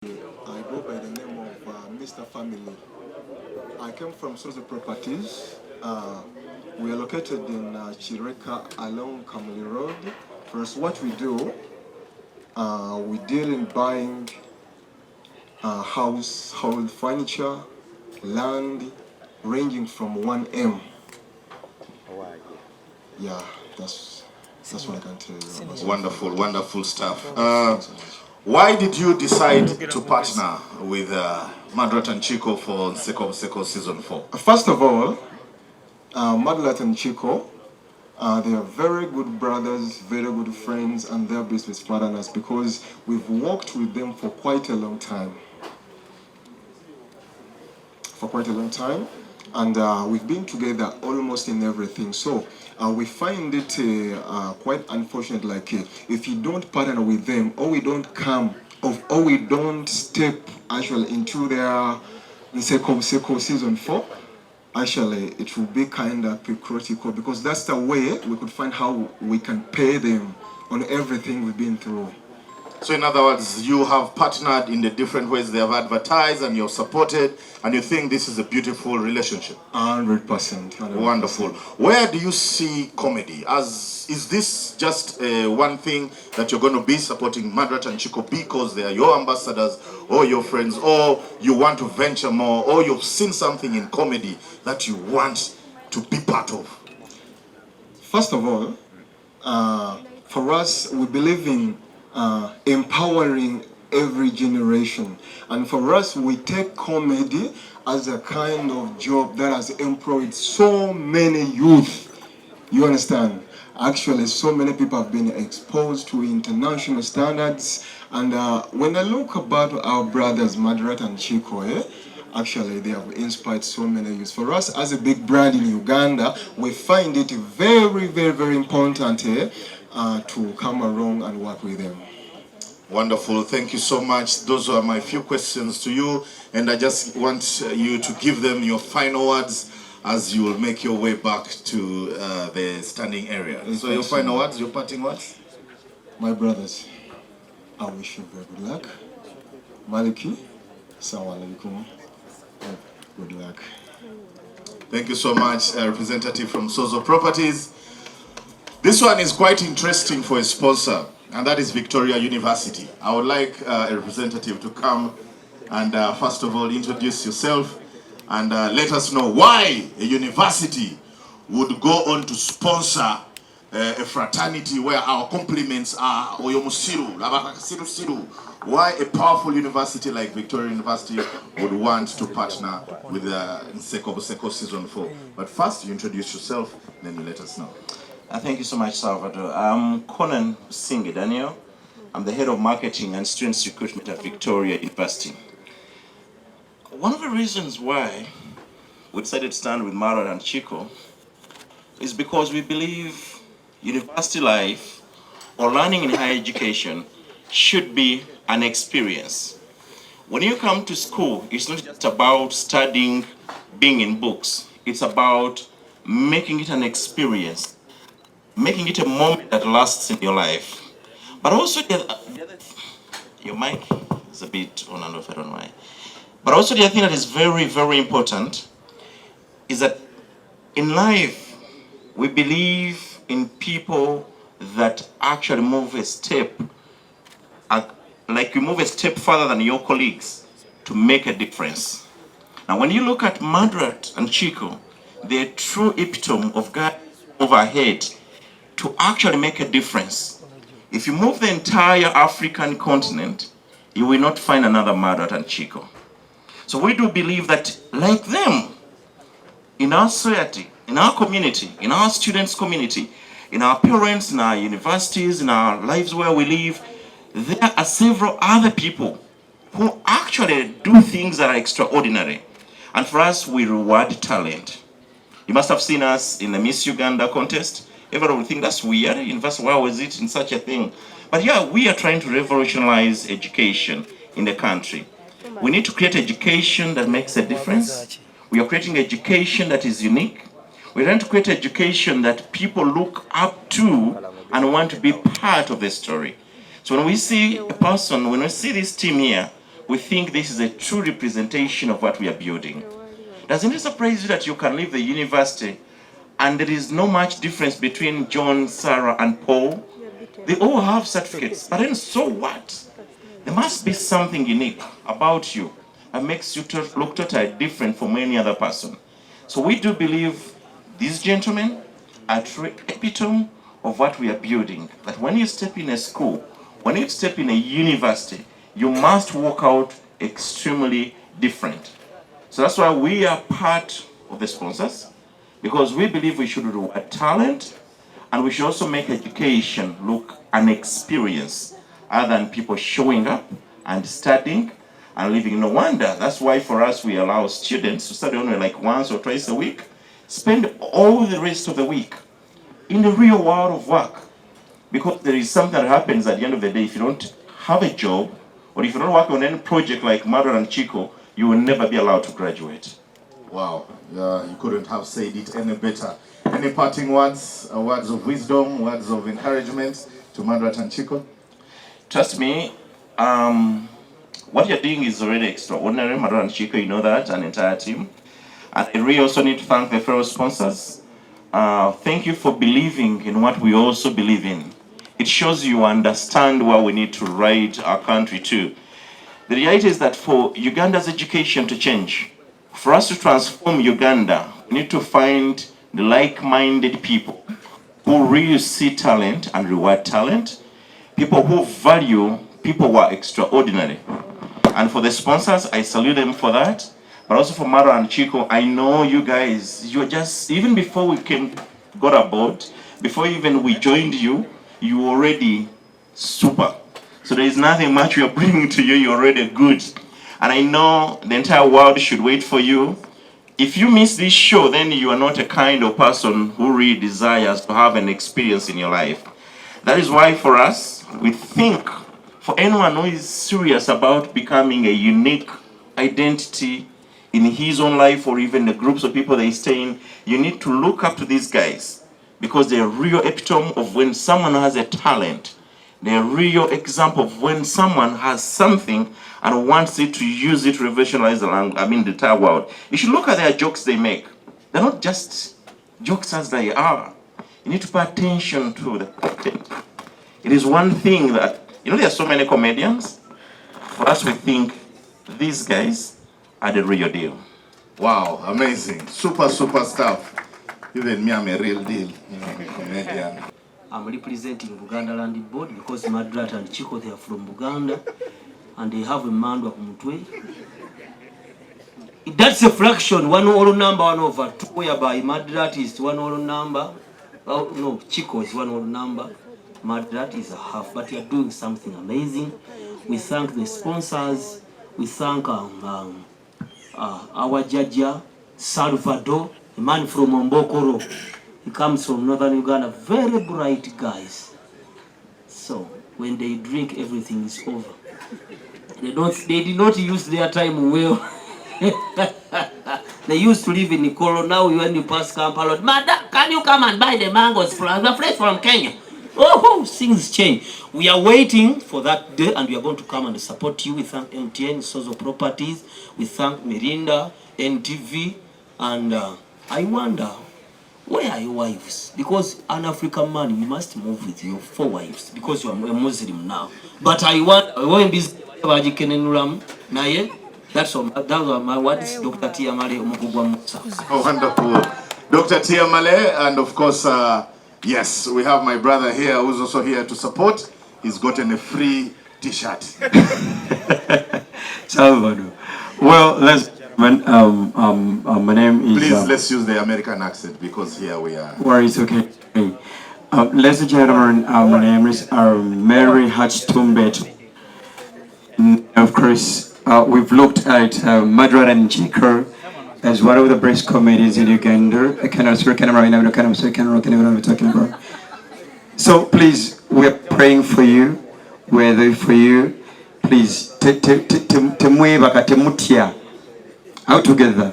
I go by the name of Mr. Family. I came from Sozo Properties. We are located in Chireka along Kamuli Road. First, what we do, we deal in buying household furniture, land, ranging from 1M. Yeah, that's what I can tell you about. Wonderful, wonderful stuff. Why did you decide to partner with Madrat and Chico for Seko Season 4? First of all, Madlat and Chico, they are very good brothers, very good friends, and they're business partners because we've worked with them for quite a long time. And we've been together almost in everything. So we find it quite unfortunate, like if you don't partner with them, or we don't or we don't step actually into their Seko Season 4, actually it will be kind of critical because that's the way we could find how we can pay them on everything we've been through. So in other words, you have partnered in the different ways they have advertised and you're supported and you think this is a beautiful relationship? 100%. Wonderful. Where do you see comedy? Is this just one thing that you're going to be supporting Madrat and Chico because they are your ambassadors or your friends, or you want to venture more, or you've seen something in comedy that you want to be part of? First of all, for us, we believe in empowering every generation, and for us we take comedy as a kind of job that has employed so many youth. You understand? Actually, so many people have been exposed to international standards, and when I look about our brothers Madrat and Chico, actually they have inspired so many youth. For us as a big brand in Uganda, we find it very, very, very important to come along and work with them. Wonderful. Thank you so much. Those are my few questions to you, and I just want you to give them your final words as you will make your way back to the standing area. So your final words, your parting words? My brothers, I wish you very good luck. Maliki, assalamu alaikum. Good luck. Thank you so much, representative from Sozo Properties. This one is quite interesting for a sponsor, and that is Victoria University. I would like a representative to come and first of all introduce yourself and let us know why a university would go on to sponsor a fraternity where our compliments are Oyomusiru, Labakasiru. Why a powerful university like Victoria University would want to partner with Seko Season 4. But first, you introduce yourself, then you let us know. Thank you so much, Salvador. I'm Conan Singe Daniel. I'm the head of marketing and students recruitment at Victoria University. One of the reasons why we decided to stand with Mara and Chico is because we believe university life or learning in higher education should be an experience. When you come to school, it's not just about studying, being in books. It's about making it an experience, making it a moment that lasts in your life. But also, your mic is a bit on and off, I don't know why. But also the other thing that is very, very important is that in life, we believe in people that actually move a step, like you move a step further than your colleagues to make a difference. Now, when you look at Madrat and Chico, they're a true epitome of God overhead to actually make a difference. If you move the entire African continent, you will not find another Madrat and Chico. So we do believe that, like them, in our society, in our community, in our students' community, in our parents, in our universities, in our lives where we live, there are several other people who actually do things that are extraordinary. And for us, we reward talent. You must have seen us in the Miss Uganda contest. Everyone would think that's weird. University, why was it in such a thing? But yeah, we are trying to revolutionize education in the country. We need to create education that makes a difference. We are creating education that is unique. We're trying to create education that people look up to and want to be part of the story. So when we see a person, when we see this team here, we think this is a true representation of what we are building. Doesn't it surprise you that you can leave the university and there is no much difference between John, Sarah, and Paul? They all have certificates, but then so what? There must be something unique about you that makes you look totally different from any other person. So we do believe these gentlemen are true epitome of what we are building. That when you step in a school, when you step in a university, you must walk out extremely different. So that's why we are part of the sponsors, because we believe we should reward talent, and we should also make education look an experience other than people showing up and studying and living. No wonder, that's why for us we allow students to study only like once or twice a week, spend all the rest of the week in the real world of work. Because there is something that happens at the end of the day. If you don't have a job, or if you don't work on any project like Mother and Chico, you will never be allowed to graduate. Wow, you couldn't have said it any better. Any parting words, words of wisdom, words of encouragement to Margaret and Chico? Trust me, what you're doing is already extraordinary. Margaret and Chico, you know that, an entire team. And I really also need to thank the fellow sponsors. Thank you for believing in what we also believe in. It shows you understand where we need to ride our country to. The reality is that for Uganda's education to change, for us to transform Uganda, we need to find the like-minded people who really see talent and reward talent, people who value people who are extraordinary. And for the sponsors, I salute them for that. But also for Mara and Chico, I know you guys, you're just, even before we got aboard, before even we joined you, you already super. So there is nothing much we are bringing to you, you're already good. And I know the entire world should wait for you. If you miss this show, then you are not a kind of person who really desires to have an experience in your life. That is why for us, we think for anyone who is serious about becoming a unique identity in his own life, or even the groups of people they stay in, you need to look up to these guys, because they're a real epitome of when someone has a talent. They're a real example of when someone has something and wants it to use it to revolutionize the entire world. You should look at their jokes they make. They're not just jokes as they are. You need to pay attention to the content. It is one thing that, there are so many comedians. For us, we think these guys are the real deal. Wow, amazing. Super stuff. Even me, I'm a real deal. I'm a comedian. I'm representing Uganda Land Board because Madrat and Chico, they are from Uganda and they have a man Kumutwe. That's a fraction, 1 whole number 1/2, whereby Madrat is 1 whole number. Oh, no, Chico is 1 whole number. Madrat is a half, but you're doing something amazing. We thank the sponsors. We thank our Jaja, Salvador, a man from Mbokoro. He comes from northern Uganda, very bright guys. So when they drink, everything is over. They did not use their time well. They used to live in Nikolo. Now when you pass Kampala, Mother, can you come and buy the mangoes from the fresh from Kenya? Oh, things change. We are waiting for that day, and we are going to come and support you. We thank MTN, Sozo Properties. We thank Mirinda, NTV, and I wonder, where are your wives? Because an African man, you must move with your 4 wives, because you are a Muslim now. But I wonder, when this that's all. That was my words, Dr. Tiamale Omukugwa Musa. Oh, wonderful. Dr. Tiamale, and of course, yes, we have my brother here who's also here to support. He's gotten a free t-shirt. Salvador. Well, my name is... Please, let's use the American accent, because here we are. Well, it's okay. Ladies and gentlemen, my name is Mary Hatch-Tumbet. Of course, we've looked at Madrat and Chico as one of the best comedians in Uganda. I cannot speak camera right now, I cannot speak camera, I cannot know what I'm talking about. So please, we're praying for you, we're there for you. Please, out together.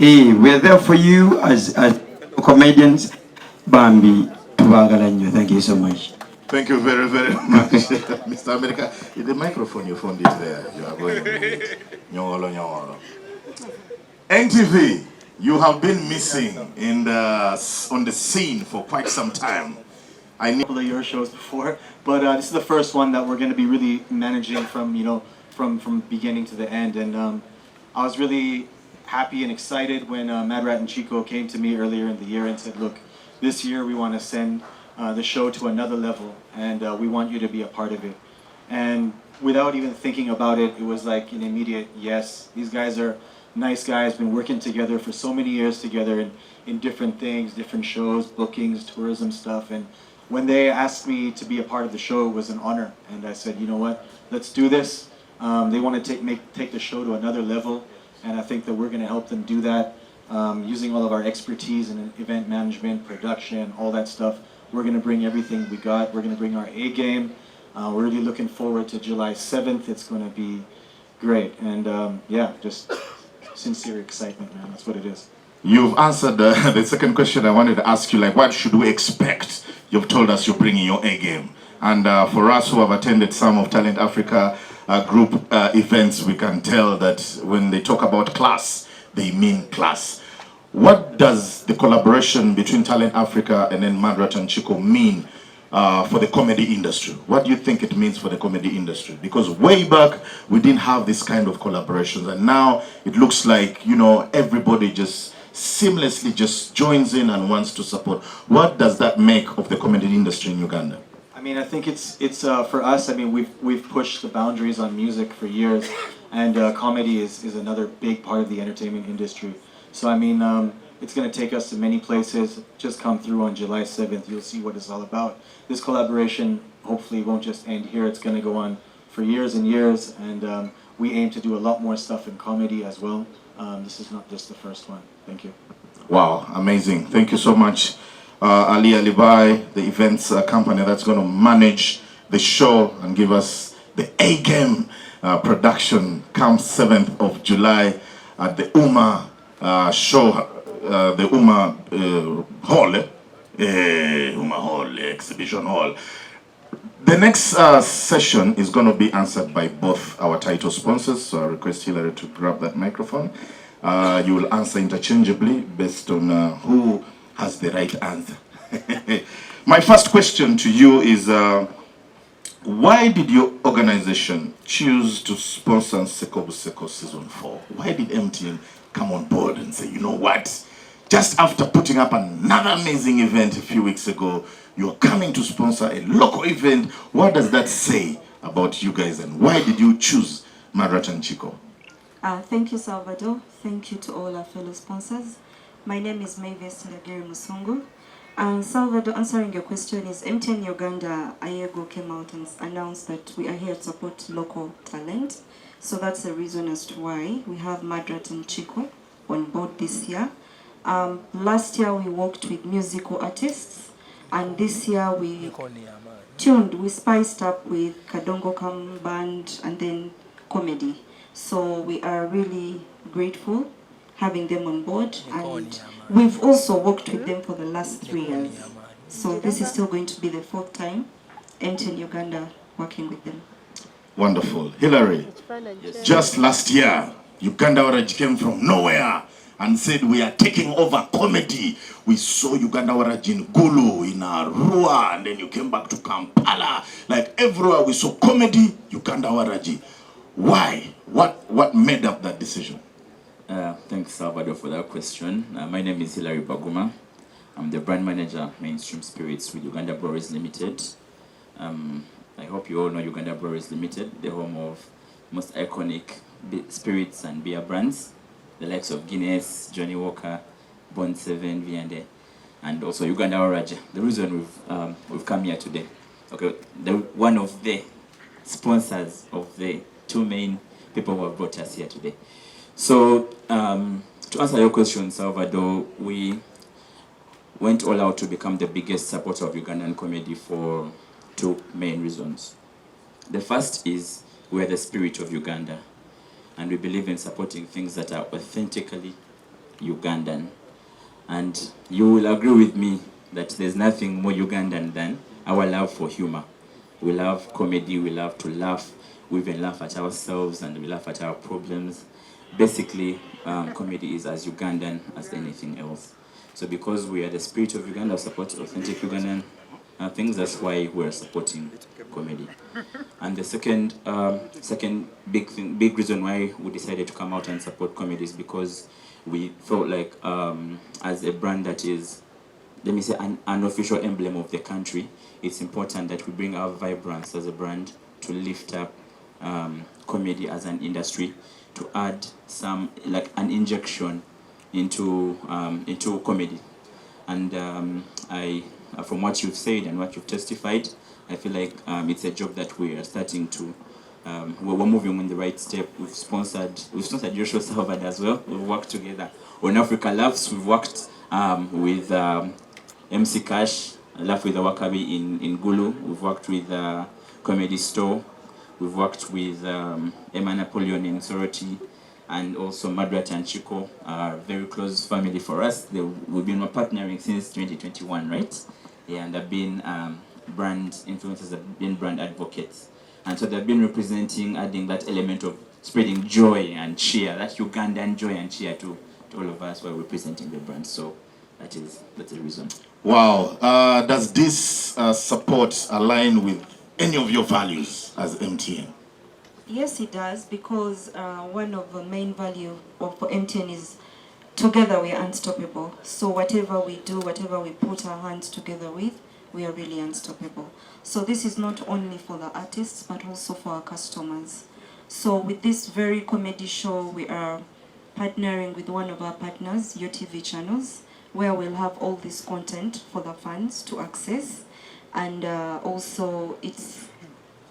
We're there for you as comedians. Bambi, thank you so much. Thank you very, very much, Mr. America. The microphone, you found it there. You are going with it. Nyongolo, nyongolo. NTV, you have been missing on the scene for quite some time. I need Couple of your shows before, but this is the first one that we're going to be really managing from, you know, from beginning to the end. And I was really happy and excited when Mad Rat and Chico came to me earlier in the year and said, look, this year we want to send the show to another level, and we want you to be a part of it. And without even thinking about it, it was like an immediate yes. These guys are nice guys, been working together for so many years together in different things, different shows, bookings, tourism stuff. And when they asked me to be a part of the show, it was an honor. And I said, you know what, let's do this. They want to take the show to another level, and I think that we're going to help them do that using all of our expertise in event management, production, all that stuff. We're going to bring everything we got. We're going to bring our A game. We're really looking forward to July 7th. It's going to be great. And yeah, just sincere excitement, man. That's what it is. You've answered the second question I wanted to ask you, like, what should we expect? You've told us you're bringing your A game. And for us who have attended some of Talent Africa group events, we can tell that when they talk about class, they mean class. What does the collaboration between Talent Africa and then Mad Rat and Chico mean for the comedy industry? What do you think it means for the comedy industry? Because way back, we didn't have this kind of collaborations. And now it looks like, you know, everybody just seamlessly just joins in and wants to support. What does that make of the comedy industry in Uganda? I mean, I think it's for us. I mean, we've pushed the boundaries on music for years, and comedy is another big part of the entertainment industry. So I mean, it's going to take us to many places. Just come through on July 7th. You'll see what it's all about. This collaboration hopefully won't just end here. It's going to go on for years and years, and we aim to do a lot more stuff in comedy as well. This is not just the first one. Thank you. Wow, amazing. Thank you so much. Ali Alibai, the events company that's going to manage the show and give us the A-Game production comes 7th of July at the UMA show, the UMA Hall, UMA Hall, Exhibition Hall. The next session is going to be answered by both our title sponsors, so I request Hillary to grab that microphone. You will answer interchangeably based on who has the right answer. My first question to you is, why did your organization choose to sponsor Seko Buseko Season 4? Why did MTN come on board and say, you know what, just after putting up another amazing event a few weeks ago, you're coming to sponsor a local event? What does that say about you guys, and why did you choose Mad Rat and Chico? Thank you, Salvador. Thank you to all our fellow sponsors. My name is Mavis Ndagiri Musungu. Salvador, answering your question is, MTN Uganda Ayego came out and announced that we are here to support local talent. So that's the reason as to why we have Mad Rat and Chico on board this year. Last year we worked with musical artists, and this year we spiced up with Kadongo Kam Band and then comedy. So we are really grateful having them on board, and we've also worked with them for the last 3 years. So this is still going to be the 4th time MTN Uganda working with them. Wonderful. Hillary, just last year, Uganda Brothers came from nowhere and said we are taking over comedy. We saw Uganda Brothers in Gulu, in Arua, and then you came back to Kampala. Like everywhere we saw comedy, Uganda Brothers. Why? What made up that decision? Thanks, Salvador, for that question. My name is Hilary Baguma. I'm the brand manager, Mainstream Spirits with Uganda Brothers Limited. I hope you all know Uganda Brothers Limited, the home of most iconic spirits and beer brands, the likes of Guinness, Johnny Walker, Bond 7, V&A, and also Uganda Brothers. The reason we've come here today, okay, one of the sponsors of the 2 main people who have brought us here today. So, to answer your question, Salvador, we went all out to become the biggest supporter of Ugandan comedy for 2 main reasons. The first is we're the spirit of Uganda, and we believe in supporting things that are authentically Ugandan. And you will agree with me that there's nothing more Ugandan than our love for humor. We love comedy, we love to laugh, we even laugh at ourselves and we laugh at our problems. Basically, comedy is as Ugandan as anything else. So because we are the spirit of Uganda, support authentic Ugandan things, that's why we're supporting comedy. And the second big reason why we decided to come out and support comedy is because we felt like as a brand that is, let me say, an official emblem of the country, it's important that we bring our vibrance as a brand to lift up comedy as an industry, to add some, like an injection into comedy. And from what you've said and what you've testified, I feel like it's a job that we are starting to, we're moving in the right step. We've sponsored Joshua Salvador as well. We've worked together on Africa Laughs. We've worked with MC Cash, Laugh with the Wakabi in Gulu. We've worked with Comedy Store. We've worked with Emma Napoleon in Soroti, and also Madrat and Chico are very close family for us. We've been partnering since 2021, right? Yeah, and they've been brand influencers, have been brand advocates. And so they've been representing, adding that element of spreading joy and cheer, that Ugandan joy and cheer to all of us while representing the brand. So that's the reason. Wow. Does this support align with any of your values as MTN? Yes, it does, because one of the main value of MTN is together we are unstoppable. So whatever we do, whatever we put our hands together with, we are really unstoppable. So this is not only for the artists, but also for our customers. So with this very comedy show, we are partnering with one of our partners, UTV channels, where we'll have all this content for the fans to access. And also it's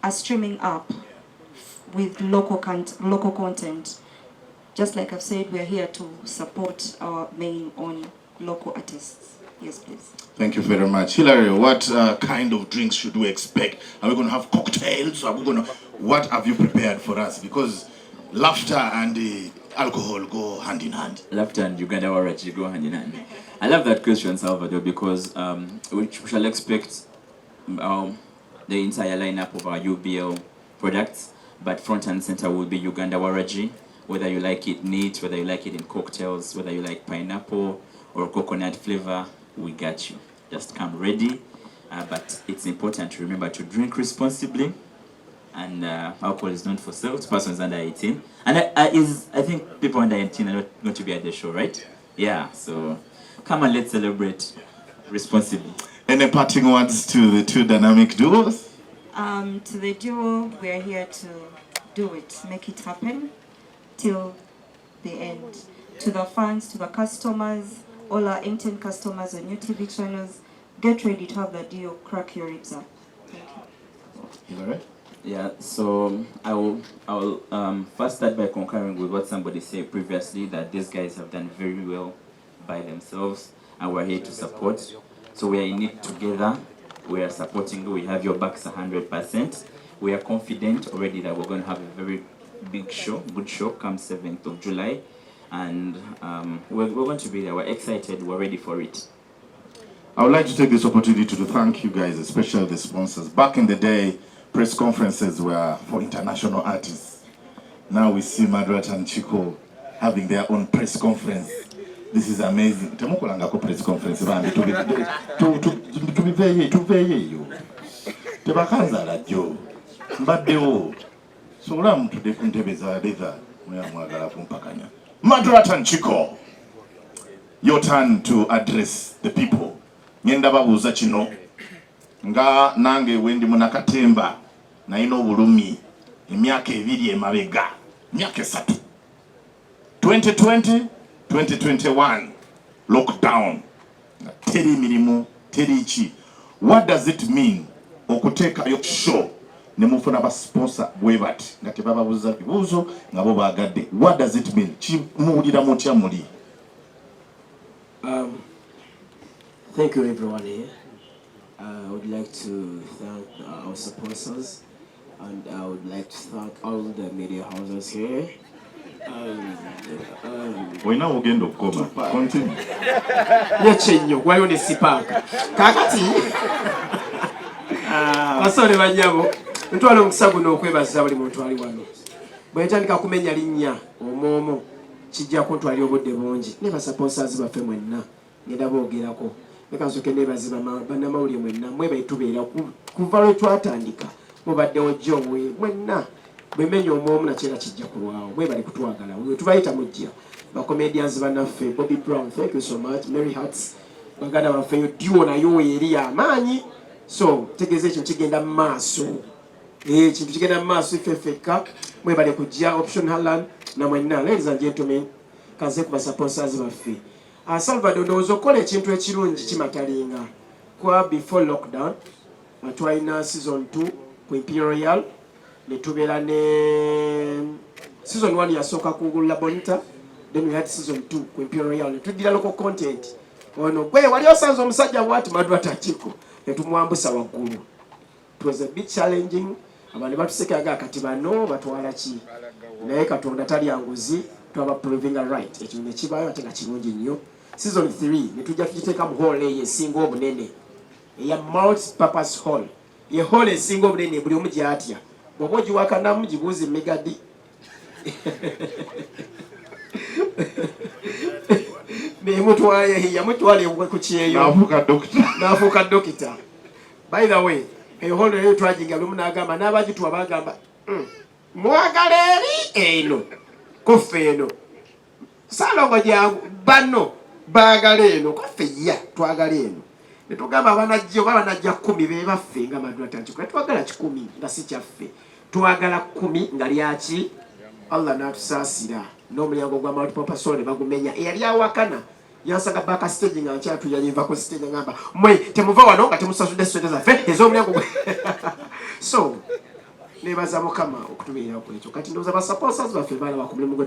a streaming app with local content. Just like I've said, we're here to support our main own local artists. Yes, please. Thank you very much. Hilary, what kind of drinks should we expect? Are we going to have cocktails? What have you prepared for us? Because laughter and alcohol go hand in hand. Laughter and Uganda Warachi go hand in hand. I love that question, Salvador, because we shall expect the entire lineup of our UBL products, but front and center will be Uganda Waraji, whether you like it neat, whether you like it in cocktails, whether you like pineapple or coconut flavor, we got you. Just come ready, but it's important to remember to drink responsibly, and alcohol is not for sale to persons under 18. And I think people under 18 are not going to be at the show, right? Yeah, so come and let's celebrate responsibly. Any parting words to the two dynamic duos? To the duo, we're here to do it, make it happen till the end. To the fans, to the customers, all our MTN customers on new TV channels, get ready to have the duo crack your ribs up. Thank you. You all right? Yeah, so I will first start by concurring with what somebody said previously, that these guys have done very well by themselves, and we're here to support. So we are in it together. We are supporting you. We have your backs 100%. We are confident already that we're going to have a very big show, good show, come 7th of July. And we're going to be there. We're excited. We're ready for it. I would like to take this opportunity to thank you guys, especially the sponsors. Back in the day, press conferences were for international artists. Now we see Madrat and Chico having their own press conference. This is amazing. Temukolanga ko press conference bambi tuveyeyo. Tebakanza radio. Mbaddewo. Sola mtude kuntebe za leather mwagala kumpakanya. Madrat and Chico, your turn to address the people. Ngenda babuuza kino nga nange wendi munakatemba nalina obulumi emyaka 2 emabega, emyaka 3. 2020 2021 lockdown, teri mirimu, teri chi. What does it mean okuteka yo show ne mufuna ba sponsor bwe bati nga tebababuza bibuzo nga bo bagadde? What does it mean? Muwulira mutya muli? Thank you everyone here. I would like to thank our sponsors, and I would like to thank all the media houses here. Wena ugenda okukoma. Continue. Yachenyo, why on the sipaka? Kakati. Basole banyabo ntwala omukisa guno okwebaza buli muntu ali wano bwe ntandika kumenya linnya omwomo kijja kuntwalira obudde bungi ne basaponsers baffe mwenna ngenda boogerako nekansooke nebazi bannamawulire mwenna mwebali tubeera kuva lwe twatandika mubaddewo jjowe mwenna bwemenya omwomu nakyera kijja kulwawo mwebali kutwagala we tubayita mujja bacomedians bannaffe Bobby Brown, thank you so much. Mary Hats baganda baffe Dduwa nayo eri amaanyi so tegeeza ekyo kigenda mu maaso kintu kigenda mu maaso ifeffekka mwebale kujja option Halan na mwenna. Ladies and gentlemen, kaze ku basaponsers baffe Salvador ndowooza okukola ekintu ekirungi kimatalinga kwa before lockdown twalina season 2 ku Imperial ne tubeera ne season 1 yasooka ku Labonita, then we had season 2 ku Imperial ne tugira local content ono gwe wali osanze omusajja bwati madwa takiko ne tumwambusa waggulu. It was a bit challenging. Abantu batusekaga kati bano batwala ki naye Katonda tali anguzi twaba proving a right ekyo ne kibayo ate nga kirungi nnyo. Season 3 ne tujja tugiteeka mu hall esinga obunene eya multi purpose hall ye hall esinga obunene buli omu gyatya bw'oba ogiwakanamu gibuuza emigadi yamutwala ku kyeyo n'afuuka dokita. By the way, eyo hall eyo twaginga lumu n'agamba n'abagituwa bagamba mwagala eri eno kuffe eno salongo jangu bano baagala eno kuffe ya twagala eno ne tugamba abanajja oba banajja 10 be baffe nga madwa tanchiko twagala 10 nga si kyaffe twagala 10 nga lyaki Allah n'atusaasira n'omulyango gwa multiple person bagumenya eyali awakana yansanga baka stage nga nkyatu yaliva ku stage ngamba mwe temuva wano nga temusasudde sente zaffe ez'omulyango so nebaza Mukama okutubeera ku ekyo kati ndowooza basaponsers baffe baala bakumule mugwe